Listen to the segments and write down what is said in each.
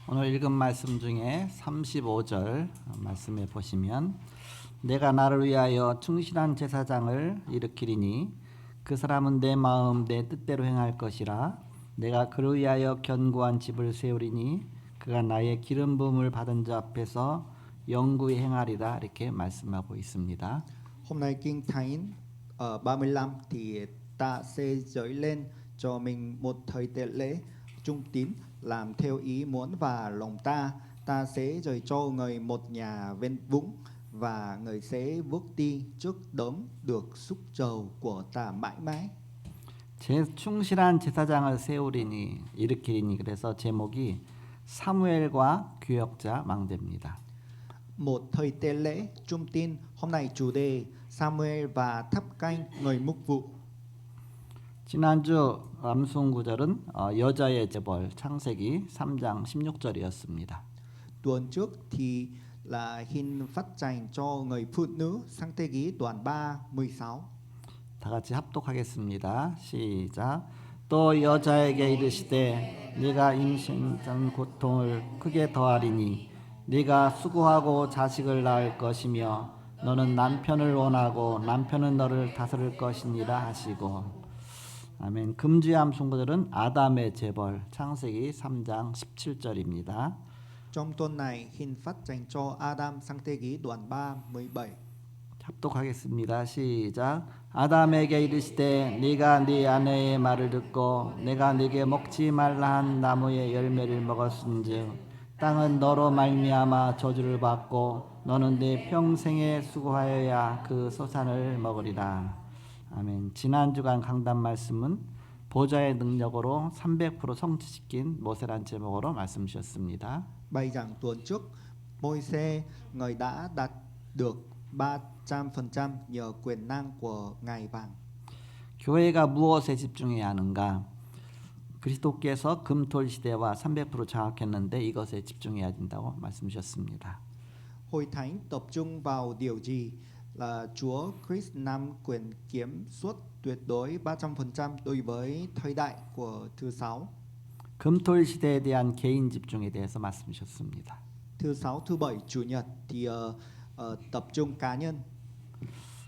오늘 읽은 말씀 중에 35절 말씀에 보시면 내가 나를 위하여 충실한 제사장을 일으키리니 그 사람은 내 마음 내 뜻대로 행할 것이라. 내가 그를 위하여 견고한 집을 세우리니 그가 나의 기름 부음을 받은 자 앞에서 영구히 행하리라. 이렇게 말씀하고 있습니다. Hôm nay Kinh Thánh ở 35 thì ta sẽ dấy lên cho mình một thời tiết lễ trung tín làm theo ý muốn và lòng ta. Ta sẽ dời cho người một nhà ven vũng và người sẽ bước đi trước đấng được xúc trầu của ta mãi mãi. 충실한 제사장을 세우리니 일으키리니 그래서 제목이 사무엘과 교역자 망대입니다. Một thời tế lễ trung tín, hôm nay chủ đề Samuel và thắp canh người mục vụ. 지난주 암송 구절은 여자의 재벌 창세기 3장 16절이었습니다. Tuần trước thì là hình phát dành cho người phụ nữ sang Thế Ký đoạn 3 16. 다 같이 합독하겠습니다. 시작. 또 여자에게 이르시되 네가 임신한 고통을 크게 더하리니 네가 수고하고 자식을 낳을 것이며 너는 남편을 원하고 남편은 너를 다스릴 것이니라 하시고. 아멘. 금주의 암송구절은 아담의 재벌 창세기 3장 17절입니다. Trong tuần này hình phát dành cho Adam sang Thế Ký đoạn 3 17. 합독하겠습니다. 시작. 아담에게 이르시되 네가 네 아내의 말을 듣고 내가 네게 먹지 말라 한 나무의 열매를 먹었은즉 땅은 너로 말미암아 저주를 받고 너는 네 평생에 수고하여야 그 소산을 먹으리라. 아멘. 지난 주간 강단 말씀은 보좌의 능력으로 300% 성취시킨 모세란 제목으로 말씀 주셨습니다. Bài giảng tuần trước, Môi-se người đã đạt được 300% nhờ quyền năng của Ngài vàng. 교회가 무엇에 집중해야 하는가? 그리스도께서 금토일 시대와 300% 장악했는데 이것에 집중해야 된다고 말씀 주셨습니다. Hội thánh tập trung vào điều gì? Là Chúa Christ nắm quyền kiểm soát tuyệt đối 300% đối với thời đại của thứ sáu. 금토일 시대에 대한 개인 집중에 대해서 말씀 주셨습니다. Thứ sáu, thứ bảy, chủ nhật thì tập trung cá nhân.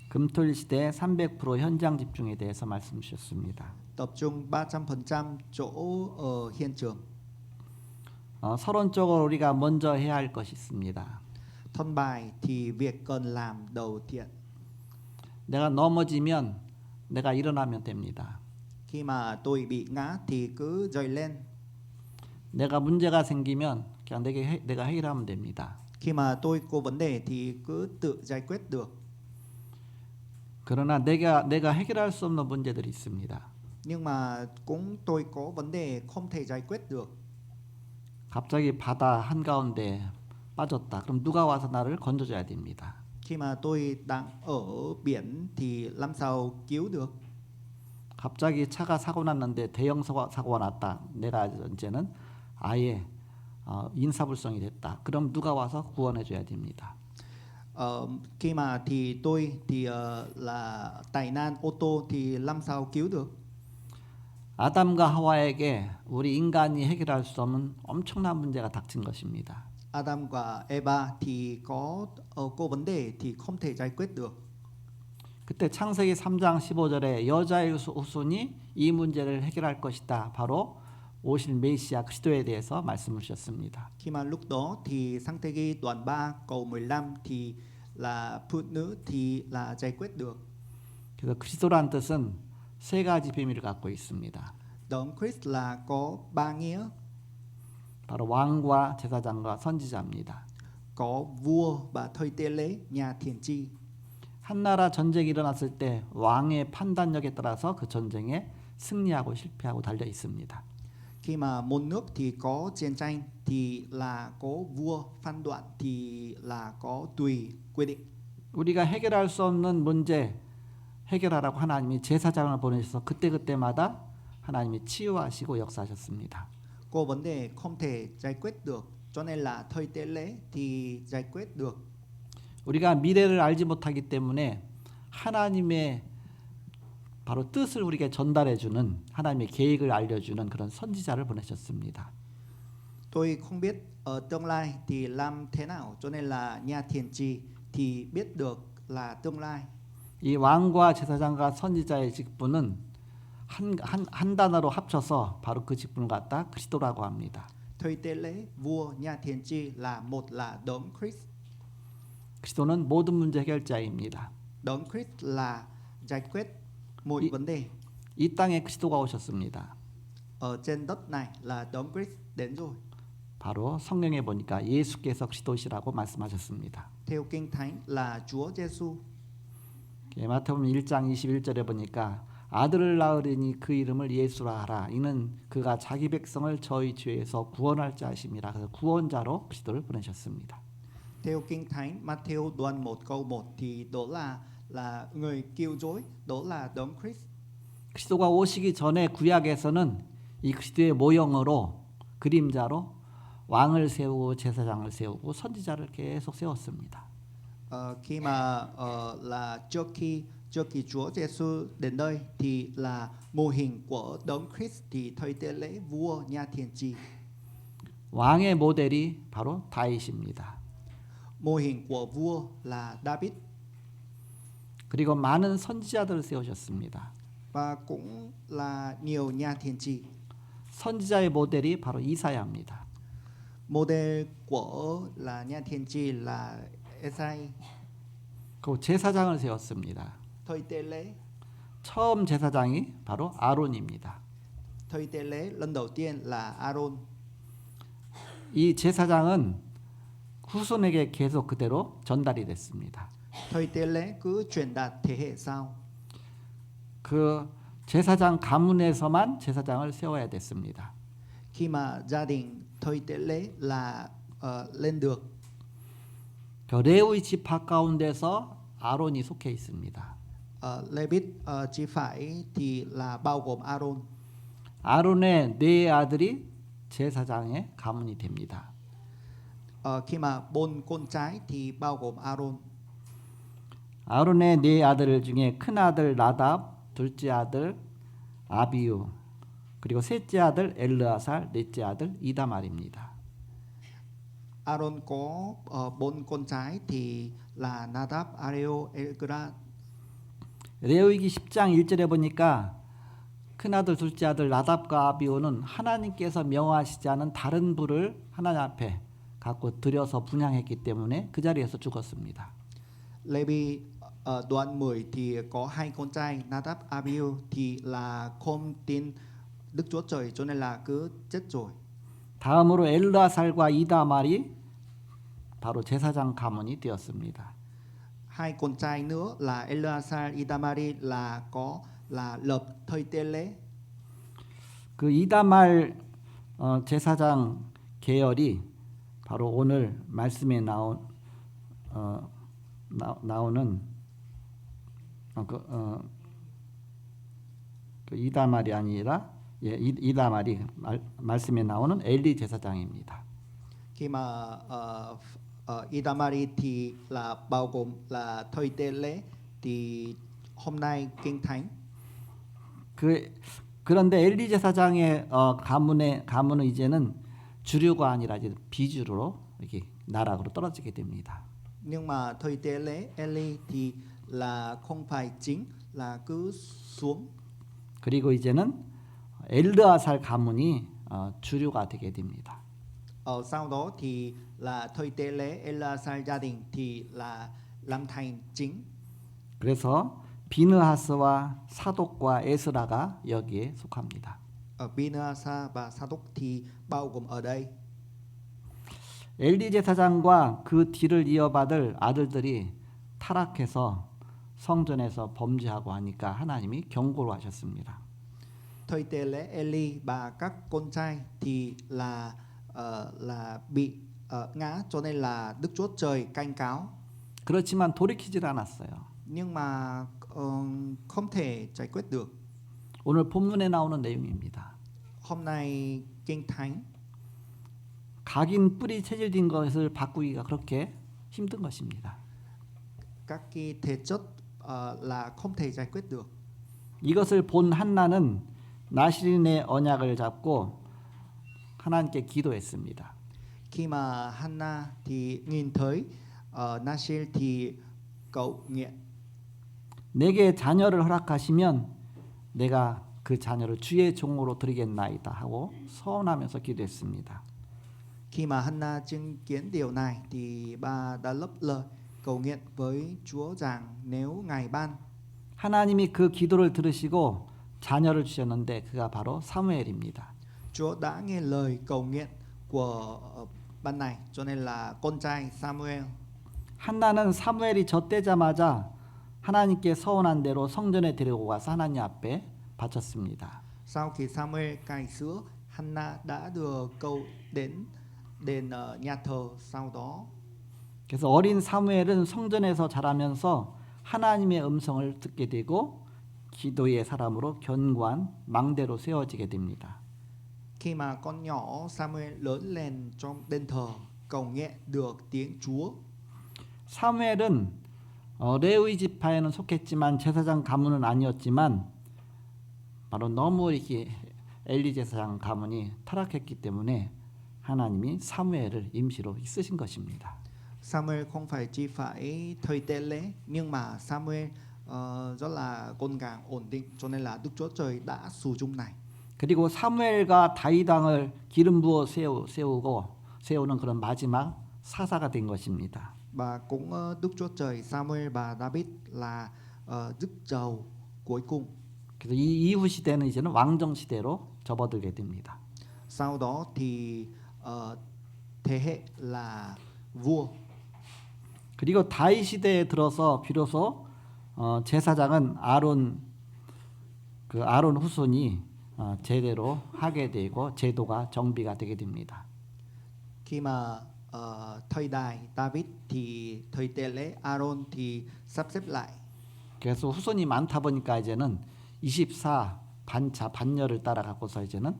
금토일 시대 300% 현장 집중에 대해서 말씀 주셨습니다. tập trung 300% chỗ ở hiện trường. 서론적으로 우리가 먼저 해야 할 것이 있습니다. Thân bài thì việc cần làm đầu tiên. 내가 넘어지면 내가 일어나면 됩니다. Khi mà tôi bị ngã thì cứ dậy lên. 내가 문제가 생기면 그냥 내가 해결하면 됩니다. Khi mà tôi có vấn đề thì cứ tự giải quyết được. 그러나 내가 해결할 수 없는 문제들이 있습니다. Nhưng mà cũng tôi có vấn đề không thể giải quyết được. 갑자기 바다 한가운데 빠졌다. 그럼 누가 와서 나를 건져줘야 됩니다. Khi mà tôi đang ở biển thì làm sao cứu được? 갑자기 차가 사고 났는데 대형 사고가 났다. 내가 이제는 아예 인사불성이 됐다. 그럼 누가 와서 구원해줘야 됩니다. Khi mà thì tôi thì là tai nạn ô tô thì làm sao cứu được? 아담과 하와에게 우리 인간이 해결할 수 없는 엄청난 문제가 닥친 것입니다. Adam và Eva thì có vấn đề thì không thể giải quyết được. 그때 창세기 3장 15절에 여자의 후손이 이 문제를 해결할 것이다. 바로 오실 메시아 그리스도에 대해서 말씀을 주셨습니다. Khi mà lúc đó thì sang Thế Ký đoạn 3 câu 15 thì là phụ nữ thì là giải quyết được. 그래서 그리스도란 뜻은 세 가지 비밀을 갖고 있습니다. Đấng Christ là có ba nghĩa. 바로 왕과 제사장과 선지자입니다. Có vua và thời tế lễ, nhà tiên tri. 한 나라 전쟁이 일어났을 때 왕의 판단력에 따라서 그 전쟁에 승리하고 실패하고 달려 있습니다. Khi mà một nước thì có chiến tranh thì là có vua phán đoạn thì là có tùy quyết định. 우리가 해결할 수 없는 문제 해결하라고 하나님이 제사장을 보내셔서 그때그때마다 하나님이 치유하시고 역사하셨습니다. Có vấn đề không thể giải quyết được cho nên là thời tế lễ thì giải quyết được. 우리가 미래를 알지 못하기 때문에 하나님의 바로 뜻을 우리에게 전달해 주는 하나님의 계획을 알려주는 그런 선지자를 보내셨습니다. Tôi không biết ở tương lai thì làm thế nào, cho nên là nhà tiên tri thì biết được là tương lai. 이 왕과 제사장과 선지자의 직분은 한 단어로 합쳐서 바로 그 직분을 갖다 그리스도라고 합니다. Thầy tế lễ, vua, nhà tiên tri là một là đấng Christ. 그리스도는 모든 문제 해결자입니다. Đấng Christ là giải quyết mọi vấn đề. 이 땅에 그리스도가 오셨습니다. Ở trên đất này là đấng Christ đến rồi. 바로 성경에 보니까 예수께서 그리스도시라고 말씀하셨습니다. Theo Kinh Thánh là Chúa Giêsu. 마태복음 1장 21절에 보니까 아들을 낳으리니 그 이름을 예수라 하라. 이는 그가 자기 백성을 저희 죄에서 구원할 자심이라. 그래서 구원자로 그리스도를 보내셨습니다. Theo Kinh Thánh Matthew đoạn 1 câu 1 thì đó là người cứu rỗi, đó là đấng Christ. 그리스도가 오시기 전에 구약에서는 이 그리스도의 모형으로 그림자로 왕을 세우고 제사장을 세우고 선지자를 계속 세웠습니다. Khi mà là trước khi Chúa Giêsu đến đây thì là mô hình của đấng Christ thì thầy tế lễ, vua, nhà tiên tri. 왕의 모델이 바로 다윗입니다. Mô hình của vua là David. 그리고 많은 선지자들을 세우셨습니다. Và cũng là nhiều nhà tiên tri. 선지자의 모델이 바로 이사야입니다. Model của là nhà tiên tri là Esai. 그리고 제사장을 세웠습니다. Thầy tế lễ. 처음 제사장이 바로 아론입니다. Thầy tế lễ lần đầu tiên là Aaron. 이 제사장은 후손에게 계속 그대로 전달이 됐습니다. Thầy tế lễ cứ truyền đạt thế hệ sau. 그 제사장 가문에서만 제사장을 세워야 됐습니다. Khi mà gia đình thầy tế lễ là lên được. 그 레위 지파 가운데서 아론이 속해 있습니다. Levit chỉ phải thì là bao gồm Aaron. 아론의 네 아들이 제사장의 가문이 됩니다. Khi mà 4 con trai thì bao gồm Aaron. 아론의 네 아들 중에 큰 아들 나답, 둘째 아들 아비우, 그리고 셋째 아들 엘르아살, 넷째 아들 이다말입니다. Aaron có 4 con trai thì là Nadab, Areo, Elgrad. 레위기 10장 1절에 보니까 큰 아들, 둘째 아들 나답과 아비우는 하나님께서 명하시지 않은 다른 불을 하나님 앞에 갖고 들여서 분향했기 때문에 그 자리에서 죽었습니다. Levi đoạn 10 thì có 2 con trai Nadab, Abihu thì là không tin Đức Chúa Trời cho nên là cứ chết rồi. 다음으로 엘르아살과 이다말이 바로 제사장 가문이 되었습니다. 2 con trai nữa là Eleazar, Itamari là có là lập thầy tế lễ. 그 이다말 제사장 계열이 바로 오늘 말씀에 나오는 그 이다말이 아니라 이다말이 말씀에 나오는 엘리 제사장입니다. Khi mà Itamari thì là bao gồm là thầy tế lễ thì hôm nay Kinh Thánh. 그런데 엘리 제사장의 가문은 이제는 주류가 아니라 이제 비주류로 이렇게 나락으로 떨어지게 됩니다. Nhưng mà thầy tế lễ Eli thì là không phải chính, là cứ xuống. 그리고 이제는 엘르아살 가문이 주류가 되게 됩니다. Sau đó thì là thầy tế lễ Eleazar gia đình thì là làm thành chính. 그래서 비느하스와 사독과 에스라가 여기에 속합니다. Binasa và Sadok thì bao gồm ở đây. 엘리 제사장과 그 뒤를 이어받을 아들들이 타락해서 성전에서 범죄하고 하니까 하나님이 경고를 하셨습니다. Thầy tế lễ Eli và các con trai thì là bị ngã cho nên là Đức Chúa Trời canh cáo. 그렇지만 돌이키질 않았어요. Nhưng mà không thể giải quyết được. 오늘 본문에 나오는 내용입니다. Hôm nay Kinh Thánh 각인 뿌리 체질된 것을 바꾸기가 그렇게 힘든 것입니다. các cái thể chất là không thể giải quyết được. 이것을 본 한나는 나실인의 언약을 잡고 하나님께 기도했습니다. Khi mà Hannah thì nhìn thấy Nashil thì cầu nguyện 내게 자녀를 허락하시면 내가 그 자녀를 주의 종으로 드리겠나이다 하고 서원하면서 기도했습니다. Khi mà Hannah chứng kiến điều này thì bà đã lấp lời cầu nguyện với Chúa rằng nếu Ngài ban 하나님이 그 기도를 들으시고 자녀를 주셨는데 그가 바로 사무엘입니다. Chúa đã nghe lời cầu nguyện của ban này cho nên là con trai Samuel. 한나는 사무엘이 젖되자마자 하나님께 서원한 대로 성전에 데리고 가서 하나님 앞에 바쳤습니다. Sau khi Samuel cai sữa, Hannah đã đưa câu đến đền nhà thờ sau đó. 그래서 어린 사무엘은 성전에서 자라면서 하나님의 음성을 듣게 되고 기도의 사람으로 견고한 망대로 세워지게 됩니다. Khi mà con nhỏ Samuel lớn lên trong đền thờ, cầu nghe được tiếng Chúa. 사무엘은 레위 지파에는 속했지만 제사장 가문은 아니었지만 바로 너무 이렇게 엘리 제사장 가문이 타락했기 때문에 하나님이 사무엘을 임시로 쓰신 것입니다. Samuel không phải chỉ phải thời tế lễ, nhưng mà Samuel rất là con gàng ổn định, cho nên là Đức Chúa Trời đã sử dụng này. 그리고 사무엘과 다윗 왕을 기름 부어 세우는 그런 마지막 사사가 된 것입니다. Và cũng Đức Chúa Trời Samuel và David là dứt dầu cuối cùng. 그래서 이 이후 시대는 이제는 왕정 시대로 접어들게 됩니다. Sau đó thì thế hệ là vua. 그리고 다윗 시대에 들어서 비로소 제사장은 아론 후손이 제대로 하게 되고 제도가 정비가 되게 됩니다. Khi mà thời đại David thì thời tế lễ Aaron thì sắp xếp lại. 그래서 후손이 많다 보니까 이제는 24 반열을 따라 갖고서 이제는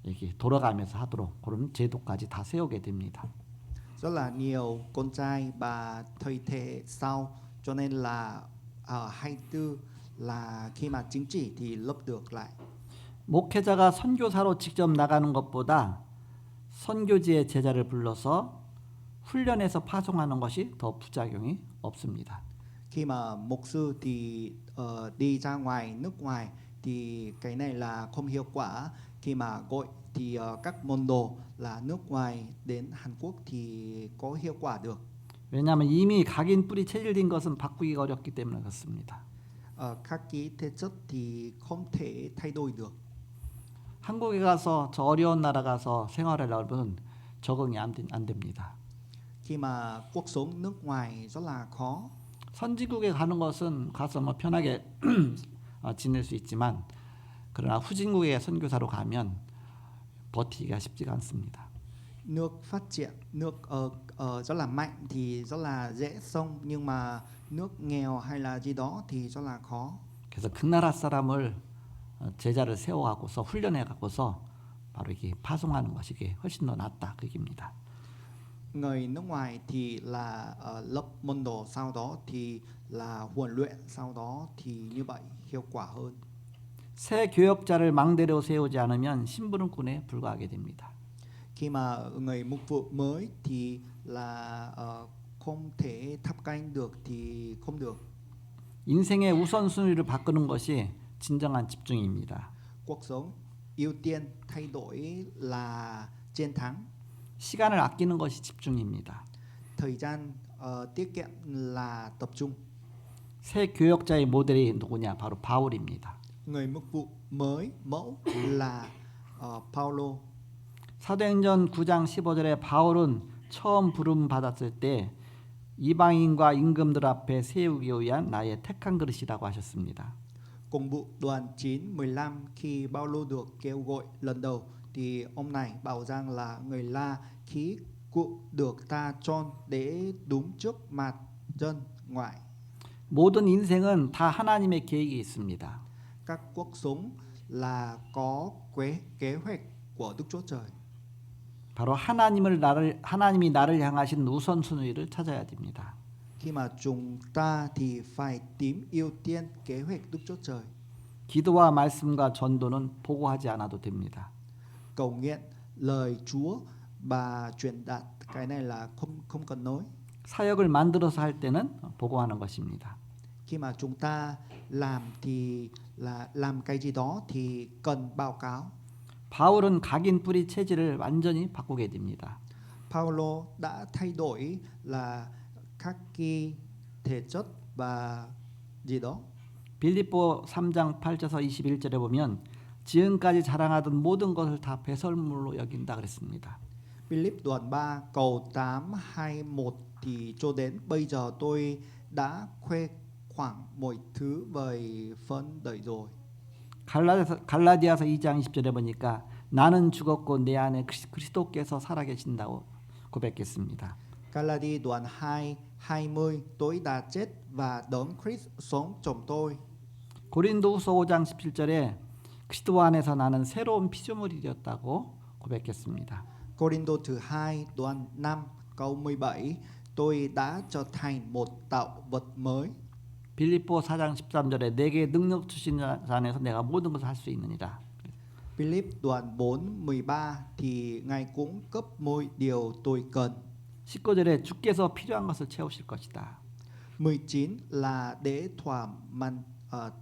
이렇게 돌아가면서 하도록 그런 제도까지 다 세우게 됩니다. Rất là nhiều con trai và thời thế sau, cho nên là 24 là khi mà chính trị thì lập được lại. 목회자가 선교사로 직접 나가는 것보다 선교지의 제자를 불러서 훈련해서 파송하는 것이 더 부작용이 없습니다. Khi mà mục sư thì đi ra ngoài nước ngoài thì cái này là không hiệu quả. Khi mà gọi thì các môn đồ là nước ngoài đến Hàn Quốc thì có hiệu quả được. 왜냐하면 이미 각인 뿌리 체질된 것은 바꾸기가 어렵기 때문에 그렇습니다. Các cái thể chất thì không thể thay đổi được. 한국에 가서 저 어려운 나라 가서 생활하려면 적응이 안 됩니다. Khi mà cuộc sống nước ngoài rất là khó. 선진국에 가는 것은 가서 뭐 편하게 지낼 수 있지만 그러나 후진국에 선교사로 가면 버티기가 쉽지가 않습니다. Nước phát triển, nước rất là mạnh thì rất là dễ sống, nhưng mà nước nghèo hay là gì đó thì rất là khó. 그래서 그 나라 사람을 제자를 세워갖고서 훈련해갖고서 바로 이렇게 파송하는 것이 훨씬 더 낫다 그 얘기입니다. Người nước ngoài thì là lập môn đồ, sau đó thì là huấn luyện, sau đó thì như vậy hiệu quả hơn. 새 교역자를 망대로 세우지 않으면 심부름꾼에 불과하게 됩니다. Khi mà người mục vụ mới thì là không thể thắp canh được thì không được. 인생의 우선순위를 바꾸는 것이 진정한 집중입니다. Cuộc sống ưu tiên thay đổi là chiến thắng. 시간을 아끼는 것이 집중입니다. Thời gian tiết kiệm là tập trung. 새 교역자의 모델이 누구냐? 바로 바울입니다. Người mục vụ mới mẫu là Paulo. 사도행전 9장 15절에 바울은 처음 부름 받았을 때 이방인과 임금들 앞에 세우기 위한 나의 택한 그릇이라고 하셨습니다. Cùng vụ đoạn 9:15, khi Paulo được kêu gọi lần đầu thì ông này bảo rằng là người La khí cụ được ta chọn để đúng trước mặt dân ngoại. 모든 인생은 다 하나님의 계획이 있습니다. Các cuộc sống là có kế hoạch của Đức Chúa Trời. 바로 하나님이 나를 향하신 우선순위를 찾아야 됩니다. Khi mà chúng ta thì phải tìm ưu tiên kế hoạch Đức Chúa Trời. 기도와 말씀과 전도는 보고하지 않아도 됩니다. Cầu nguyện, lời Chúa và truyền đạt, cái này là không cần nói. 사역을 만들어서 할 때는 보고하는 것입니다. Khi mà chúng ta làm thì là làm cái gì đó thì cần báo cáo. 바울은 각인 뿌리 체질을 완전히 바꾸게 됩니다. Paulo đã thay đổi là các cái thể chất và gì đó. 빌립보 3장 8절에서 21절에 보면 지금까지 자랑하던 모든 것을 다 배설물로 여긴다 그랬습니다. Philip đoạn 3 câu 8 21 thì cho đến bây giờ tôi đã khoe khoang mọi thứ về phân đời rồi. 갈라디아서 2장 20절에 보니까 나는 죽었고 내 안에 그리스도께서 살아계신다고 고백했습니다. Galati đoạn 2 20 tôi đã chết và đấng Christ sống trong tôi. 고린도후서 5장 17절에 그리스도 안에서 나는 새로운 피조물이 되었다고 고백했습니다. Cô-rin-tô thứ 2 đoạn 5 câu 17 tôi đã trở thành một tạo vật mới. 빌립보 4장 13절에 내게 능력 주신 자 안에서 내가 모든 것을 할 수 있느니라. Philip đoạn 4 13 thì Ngài cũng cấp mọi điều tôi cần. 19절에 주께서 필요한 것을 채우실 것이다. 19 là để thỏa mãn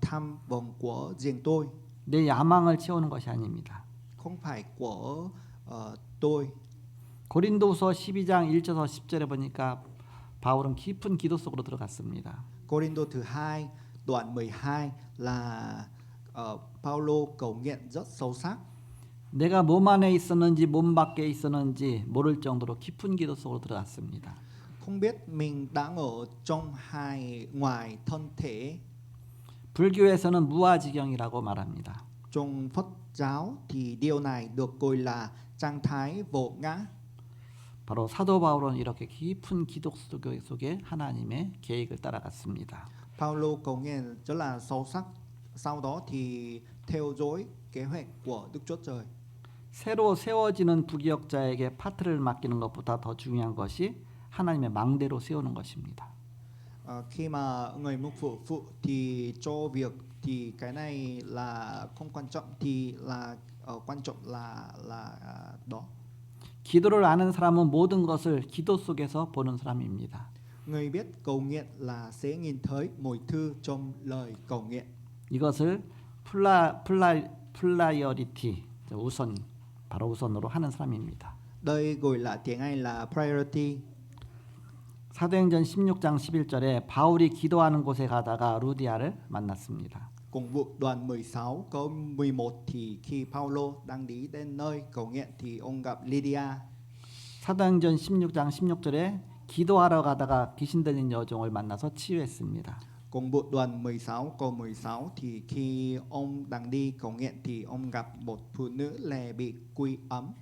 tham vọng của riêng tôi, 내 야망을 채우는 것이 아닙니다. không phải của tôi. 고린도후서 12장 1절에서 10절에 보니까 바울은 깊은 기도 속으로 들어갔습니다. Cô-rin-tô thứ 2 đoạn 12 là Paulo cầu nguyện rất sâu sắc. 내가 몸 안에 있었는지 몸 밖에 있었는지 모를 정도로 깊은 기도 속으로 들어갔습니다. Không biết mình đang ở trong hay ngoài thân thể. 불교에서는 무아지경이라고 말합니다. Trong Phật giáo thì điều này được gọi là trạng thái vô ngã. 바로 사도 바울은 이렇게 깊은 기도 속에 하나님의 계획을 따라갔습니다. Paulo cầu nguyện rất là sâu sắc. Sau đó thì theo dõi kế hoạch của Đức Chúa Trời. 새로 세워지는 부기역자에게 파트를 맡기는 것보다 더 중요한 것이 하나님의 망대로 세우는 것입니다. Khi mà người mục phụ thì cho việc thì cái này là không quan trọng, thì là quan trọng là đó. 기도를 아는 사람은 모든 것을 기도 속에서 보는 사람입니다. Người biết cầu nguyện là sẽ nhìn thấy mọi thứ trong lời cầu nguyện. 이것을 플라이어리티 우선 바로 우선으로 하는 사람입니다. Đây gọi là tiếng Anh là priority. 사도행전 16장 11절에 바울이 기도하는 곳에 가다가 루디아를 만났습니다. Cùng vụ đoạn 16 câu 11 thì khi Paulo đang đi đến nơi cầu nguyện thì ông gặp Lydia. 사도행전 16장 16절에 기도하러 가다가 귀신 들린 여종을 만나서 치유했습니다. Cùng vụ đoạn 16 câu 16 thì khi ông đang đi cầu nguyện thì ông gặp một phụ nữ lè bị quỷ ấm.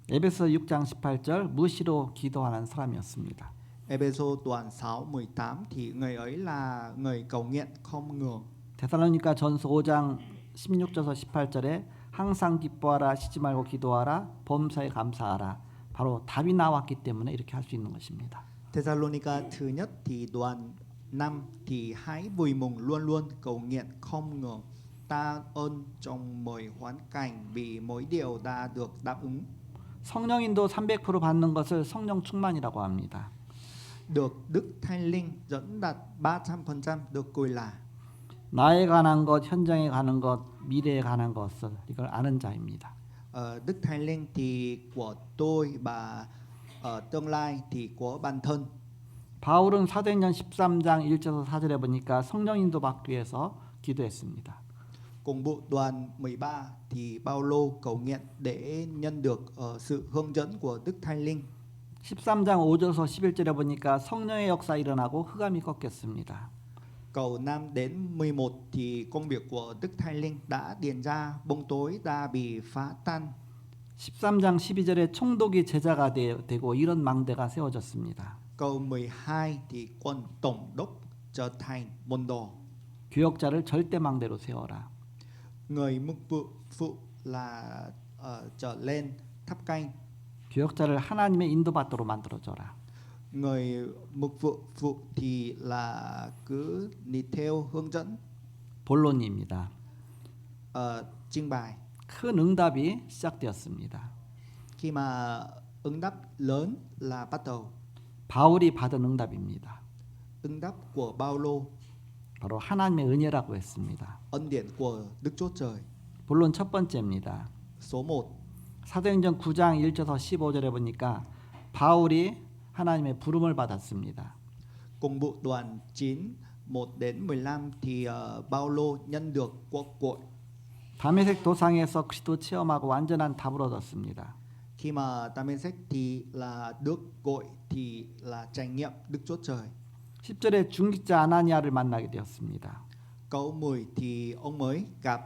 에베소 6장 18절 무시로 기도하는 사람이었습니다. Ê-bê-sô đoạn 6 18 thì người ấy là người cầu nguyện không ngừng. 데살로니가 전서 5장 16절에서 18절에 항상 기뻐하라 쉬지 말고 기도하라 범사에 감사하라. 바로 답이 나왔기 때문에 이렇게 할 수 있는 것입니다. Thessalonica thứ nhất thì đoạn 5 thì hãy vui mừng luôn luôn, cầu nguyện không ngừng, ta ơn trong mọi hoàn cảnh vì mỗi điều đã được đáp ứng. 성령인도 300% 받는 것을 성령 충만이라고 합니다. Được Đức Thánh Linh dẫn dắt 300% được gọi là 나에 관한 것, 현장에 관한 것, 미래에 관한 것을 이걸 아는 자입니다. Đức Thánh Linh thì của tôi và tương lai thì của bản thân. 바울은 사도행전 13장 1절에서 4절에 보니까 성령인도 받기 위해서 기도했습니다. Cùng vụ đoạn 13 thì Paulo cầu nguyện để nhận được sự hướng dẫn của Đức Thánh Linh. 13장 5절에서 11절에 보니까 성령의 역사 일어나고 흑암이 꺾였습니다. Câu 5 đến 11 thì công việc của Đức Thánh Linh đã diễn ra, bóng tối đã bị phá tan. 13장 12절에 총독이 제자가 되고 이런 망대가 세워졌습니다. Câu 12 thì quân tổng đốc trở thành môn đồ. 교역자를 절대 망대로 세워라. Người mục phụ là trở lên tháp canh. 교역자를 하나님의 인도받도록 만들어줘라. Người mục phụ thì là cứ đi theo hướng dẫn. 본론입니다. trưng bày. 큰 응답이 시작되었습니다. Khi mà ứng đáp lớn là bắt đầu. 바울이 받은 응답입니다. Ứng đáp của Phaolô, 바로 하나님의 은혜라고 했습니다. ân điển của Đức Chúa Trời. 본론 첫 번째입니다. Số 1, 사도행전 9장 1절에서 15절에 보니까 바울이 하나님의 부름을 받았습니다. cùng bộ đoạn 9 1 đến 15 thì Phaolô nhận được cuộc gọi. 다메섹 도상에서 그리스도 체험하고 완전한 답을 얻었습니다. Khi mà Damascus thì là được gọi thì là trải nghiệm Đức Chúa Trời. 10절에 중직자 아나니아를 만나게 되었습니다. Câu 10 thì ông mới gặp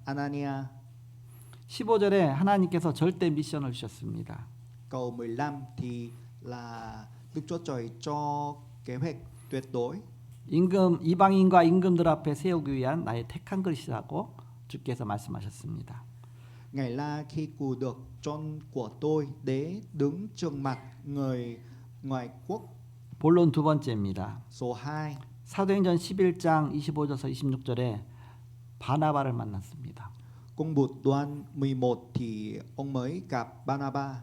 Anania. 15절에 하나님께서 절대 미션을 주셨습니다. Câu 15 thì là Đức Chúa Trời cho kế hoạch tuyệt đối. 이방인과 임금들 앞에 세우기 위한 나의 택한 것이라고 주께서 말씀하셨습니다. Ngài là khi cù được chọn của tôi để đứng trước mặt người ngoại quốc. 본론 두 번째입니다. Số 2, 사도행전 11장 25절에서 26절에 바나바를 만났습니다. cùng bộ đoạn 11 thì ông mới gặp Barnabas.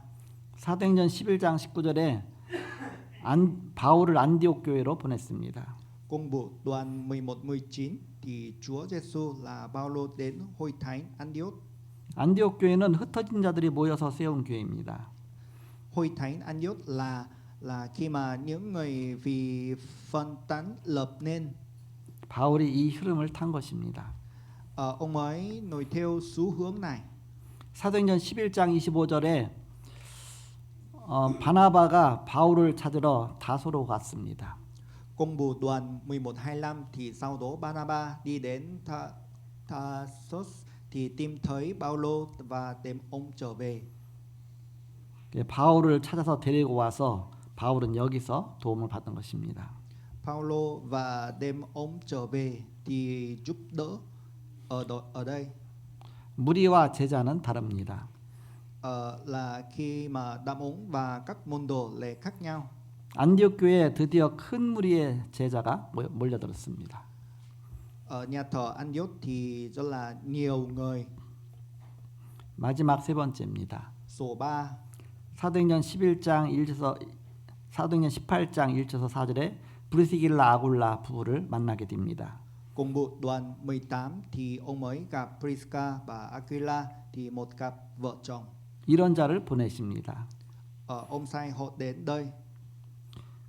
사도행전 11장 19절에 바울을 안디옥 교회로 보냈습니다. Cùng bộ đoạn 11-19 thì Chúa Giêsu là Phaolô đến hội thánh Antioch. 안디옥 교회는 흩어진 자들이 모여서 세운 교회입니다. Hội thánh Antioch là khi mà những người vì phân tán lập nên. 바울이 이 흐름을 탄 것입니다. Ông ấy nối theo xu hướng này. 사도행전 11장 25절에 바나바가 바울을 찾으러 다소로 갔습니다. Cùng bộ đoạn 11-25 thì sau đó Barnabas đi đến Tarsus thì tìm thấy Phaolô và đem ông trở về. 바울을 찾아서 데리고 와서 바울은 여기서 도움을 받은 것입니다. Phaolô và đem ông trở về thì giúp đỡ ở đây. 무리와 제자는 다릅니다. Là khi mà đám ống và các môn đồ lại khác nhau. 안디옥 교회에 드디어 큰 무리의 제자가 몰려들었습니다. Ở nhà thờ Antioch thì rất là nhiều người. 마지막 세 번째입니다. Số 3, 사도행전 18장 1절에서 4절에 브리스길라 아굴라 부부를 만나게 됩니다. cùng bộ đoạn 18 thì ông mới gặp Prisca và Aquila thì một cặp vợ chồng. 이런 자를 보내십니다. Ông sai họ đến đây.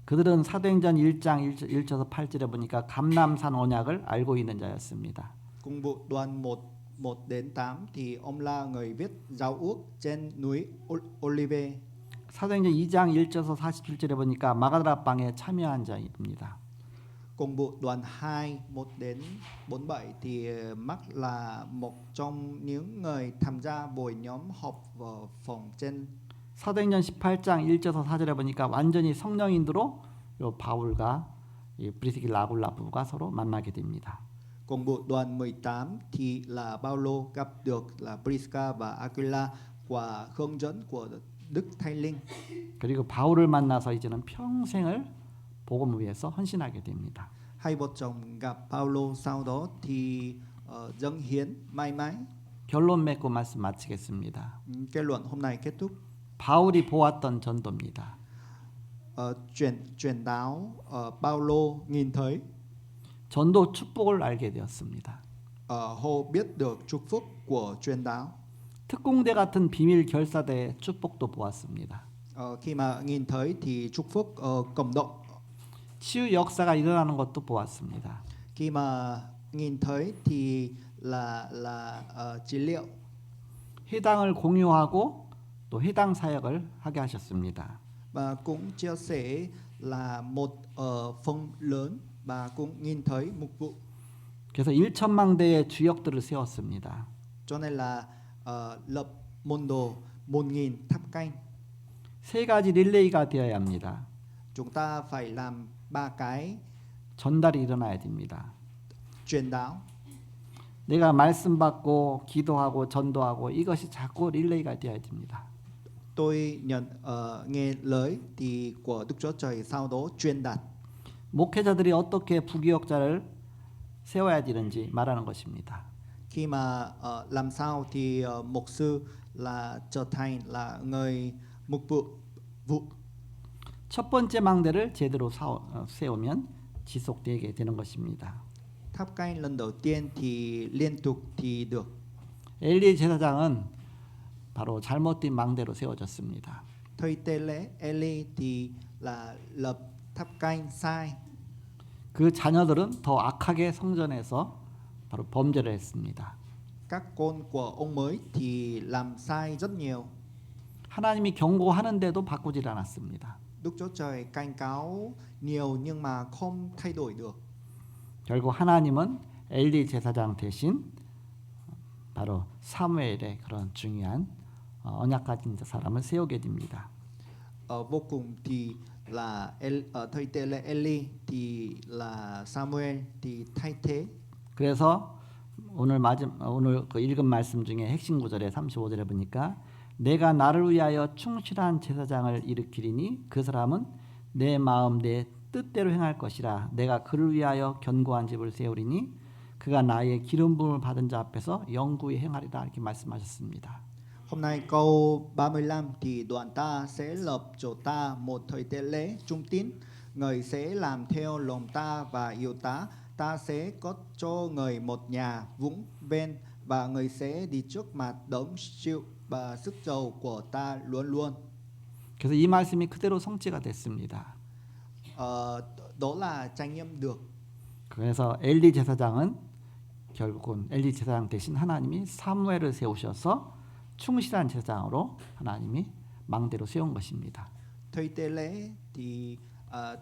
그들은 사도행전 1장 1절에서 8절에 보니까 감람산 언약을 알고 있는 자였습니다. Cùng bộ đoạn 1 đến 8 thì ông là người viết giao ước trên núi Olive. 사도행전 2장 1절에서 47절에 보니까 마가다라 방에 참여한 자입니다. Cùng bộ đoạn 2 1 đến 47 thì Mark là một trong những người tham gia buổi nhóm họp vào phòng trên. 사도행전 18장 1절에서 4절에 보니까 완전히 성령인으로 바울과 브리스길라 아굴라 부부가 서로 만나게 됩니다. Cùng bộ đoạn 18 thì là Phaolô gặp được là Prisca và Aquila qua hướng dẫn của Đức Thánh Linh. 그리고 바울을 만나서 이제는 평생을 복음을 위해서 헌신하게 됩니다. Hai vợ chồng gặp Phaolô sau đó thì dâng hiến mãi mãi. 결론 맺고 말씀 마치겠습니다. Kết luận hôm nay kết thúc. 바울이 보았던 전도입니다. Truyền đạo Phaolô nhìn thấy. 전도 축복을 알게 되었습니다. Họ biết được chúc phúc của truyền đạo. 특공대 같은 비밀 결사대의 축복도 보았습니다. Khi mà nhìn thấy thì chúc phúc cộng đồng. 치유 역사가 일어나는 것도 보았습니다. Khi mà nhìn thấy thì là trị liệu. 해당을 공유하고 또 해당 사역을 하게 하셨습니다. Và cũng chia sẻ là một phần lớn và cũng nhìn thấy mục vụ. 그래서 1천망대의 주역들을 세웠습니다. Cho nên là lập môn đồ 1000 tháp canh. 세 가지 릴레이가 되어야 합니다. Chúng ta phải làm 3 cái 전달이 일어나야 됩니다. truyền đạo. 내가 말씀 받고 기도하고 전도하고 이것이 자꾸 릴레이가 되어야 됩니다. Tôi nghe lời thì của Đức Chúa Trời sau đó truyền đạt. 목회자들이 어떻게 부교역자를 세워야 되는지 말하는 것입니다. khi mà làm sao thì mục sư là trở thành là người mục vụ. 첫 번째 망대를 제대로 세우면 지속되게 되는 것입니다. Tháp canh lần đầu tiên thì liên tục thì được. 엘리 제사장은 바로 잘못된 망대로 세워졌습니다. Thầy tế lễ Eli thì là lập tháp canh sai. 그 자녀들은 더 악하게 성전에서 바로 범죄를 했습니다. Các con của ông mới thì làm sai rất nhiều. 하나님이 경고하는데도 바꾸질 않았습니다. Đức Chúa Trời cảnh cáo nhiều nhưng mà không thay đổi được. 결국 하나님은 엘리 제사장 대신 바로 사무엘의 그런 중요한 언약 가진 사람을 세우게 됩니다. Vô cùng thì là thầy tế lễ Eli thì là Samuel thì thay thế. 그래서 오늘 그 읽은 말씀 중에 핵심 구절에 35절에 보니까 내가 나를 위하여 충실한 제사장을 일으키리니 그 사람은 내 마음 내 뜻대로 행할 것이라. 내가 그를 위하여 견고한 집을 세우리니 그가 나의 기름 부음을 받은 자 앞에서 영구히 행하리라. 이렇게 말씀하셨습니다. Hôm nay câu 35 thì đoạn ta sẽ lập chỗ ta một thầy tế lễ trung tín, người sẽ làm theo lòng ta và yêu ta. Ta sẽ có cho người một nhà vững bền và người sẽ đi trước mặt đấng chịu và sức giàu của ta luôn luôn. 그래서 이 말씀이 그대로 성취가 됐습니다. Đó là trải nghiệm được. 그래서 엘리 제사장은 결국은 엘리 제사장 대신 하나님이 사무엘을 세우셔서 충실한 제사장으로 하나님이 망대로 세운 것입니다. Thầy tế lễ thì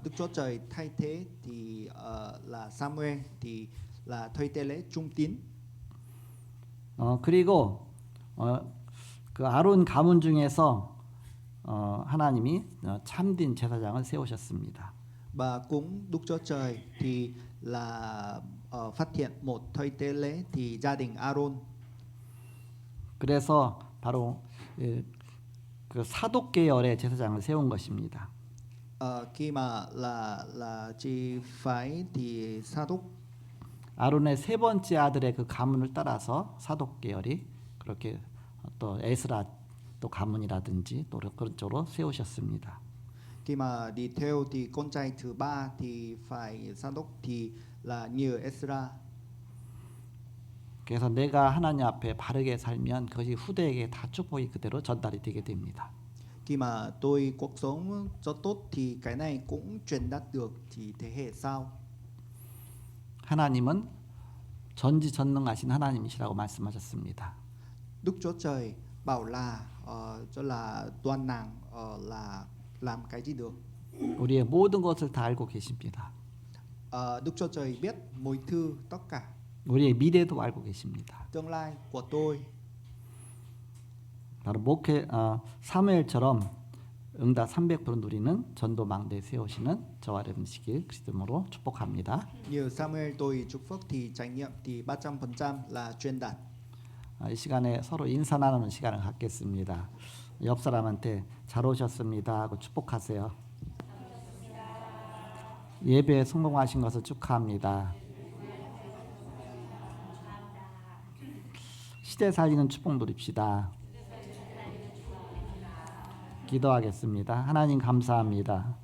Đức Chúa Trời thay thế thì là Samuel thì là thầy tế lễ trung tín. 그리고 그 아론 가문 중에서 하나님이 참된 제사장을 세우셨습니다. Và cũng Đức Chúa Trời thì là phát hiện một thầy tế lễ thì gia đình Aaron. 그래서 바로 그 사독 계열의 제사장을 세운 것입니다. Khi mà là chi phái thì Sa-đúc. 아론의 세 번째 아들의 그 가문을 따라서 사독 계열이 그렇게 또 에스라 또 가문이라든지 또 그런 쪽으로 세우셨습니다. Khi mà đi theo thì con trai thứ ba thì phải Sa-đúc thì là như Ezra. 그래서 내가 하나님 앞에 바르게 살면 그것이 후대에게 다 축복이 그대로 전달이 되게 됩니다. Khi mà tôi cuộc sống cho tốt thì cái này cũng truyền đạt được thì thế hệ sau. 하나님은 전지전능하신 하나님이시라고 말씀하셨습니다. Đức Chúa Trời bảo là cho là toàn năng là làm cái gì được. 우리의 모든 것을 다 알고 계십니다. Đức Chúa Trời biết mọi thứ tất cả. 우리의 미래도 알고 계십니다. Tương lai của tôi. 바로 사무엘처럼 응답 300% 누리는 전도 망대 세우시는 저와 여러분 되시길 그리스도로 축복합니다. Như Samuel tôi chúc phước thì trải nghiệm thì 300% là truyền đạt. 이 시간에 서로 인사 나누는 시간을 갖겠습니다. 옆 사람한테 잘 오셨습니다 하고 축복하세요. 예배에 성공하신 것을 축하합니다. 시대 살리는 축복 누립시다. 기도하겠습니다. 하나님 감사합니다.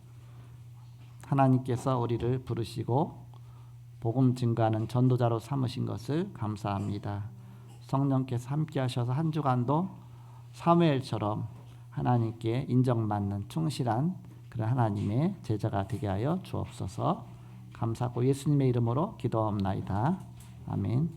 하나님께서 우리를 부르시고 복음 증거하는 전도자로 삼으신 것을 감사합니다. 성령께서 함께 하셔서 한 주간도 사무엘처럼 하나님께 인정받는 충실한 그런 하나님의 제자가 되게 하여 주옵소서. 감사하고 예수님의 이름으로 기도하옵나이다. 아멘.